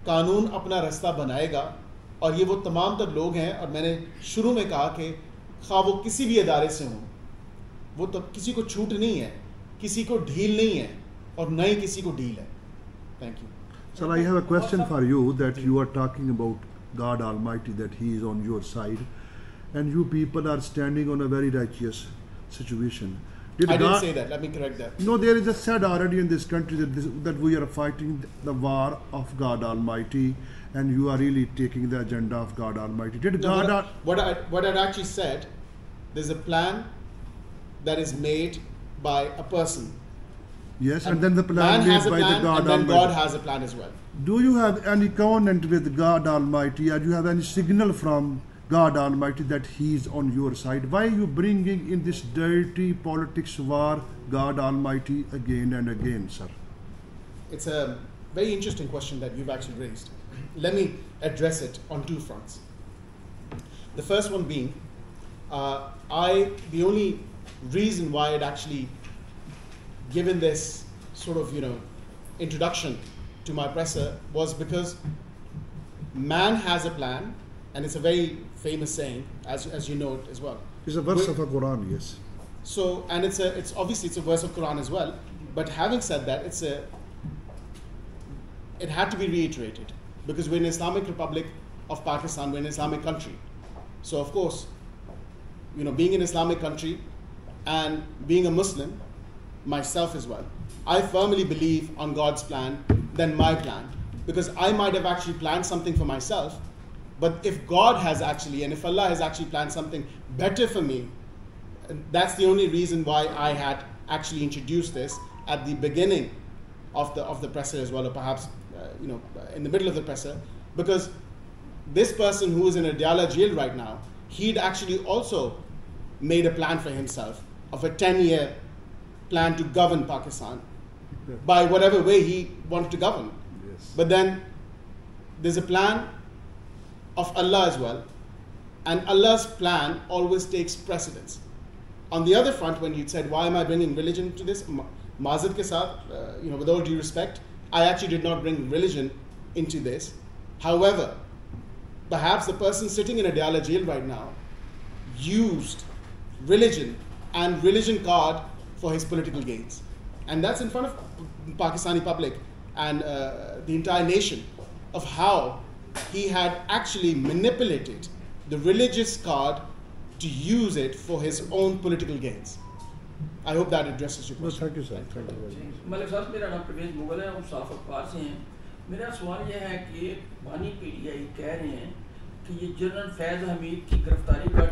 कानून अपना रास्ता बनाएगा, और ये वो तमाम तर लोग हैं, और मैंने शुरू में कहा कि खा वो किसी भी अदारे से हों, वो तो किसी को छूट नहीं है, किसी को ढील नहीं है, और न ही किसी को ढील है. Thank you. Sir, I have a question for you, that you are talking about God Almighty, that He is on your side, and you people are standing on a very righteous situation. I didn't say that. Let me correct that. No, there is a said already in this country that we are fighting the war of God Almighty, and you are really taking the agenda of God Almighty. What I actually said, there's a plan that is made by a person. Yes, and then the plan made by the God Almighty. And then God has a plan as well. Do you have any covenant with God Almighty, or do you have any signal from God Almighty that He is on your side? Why are you bringing in this dirty politics war God Almighty again and again, sir? It's a very interesting question that you've actually raised. Let me address it on two fronts. The first one being, the only reason why I'd actually given this sort of, introduction to my presser was because man has a plan, and it's a very famous saying, as you know it as well. It's a verse of the Quran, yes. So, and it's obviously a verse of Quran as well. But having said that, it had to be reiterated because we're an Islamic Republic of Pakistan, we're an Islamic country. So of course, being an Islamic country and being a Muslim, myself as well, I firmly believe on God's plan than my plan, because I might have actually planned something for myself, but if God has actually, and if Allah has actually planned something better for me, that's the only reason why I had actually introduced this at the beginning of the presser as well, or perhaps in the middle of the presser, because this person who is in a Diyala jail right now, he'd actually also made a plan for himself of a 10-year plan to govern Pakistan by whatever way he wanted to govern. Yes. But then there's a plan of Allah as well, and Allah's plan always takes precedence. On the other front, when you said, why am I bringing religion to this? Mazid ke saath, with all due respect, I actually did not bring religion into this. However, perhaps the person sitting in a Diyala jail right now used religion and religion card for his political gains. And that's in front of Pakistani public and the entire nation of how he had actually manipulated the religious card to use it for his own political gains. I hope that addresses your question. Thank you, sir. Thank you very much. Malik साहब, मेरा नाम प्रवेश मुगल है, हम साफ अखबार से हैं. मेरा सवाल यह है कि बानी पीटीआई कह रहे हैं कि ये जनरल फैज़ हमीद की गिरफ्तारी का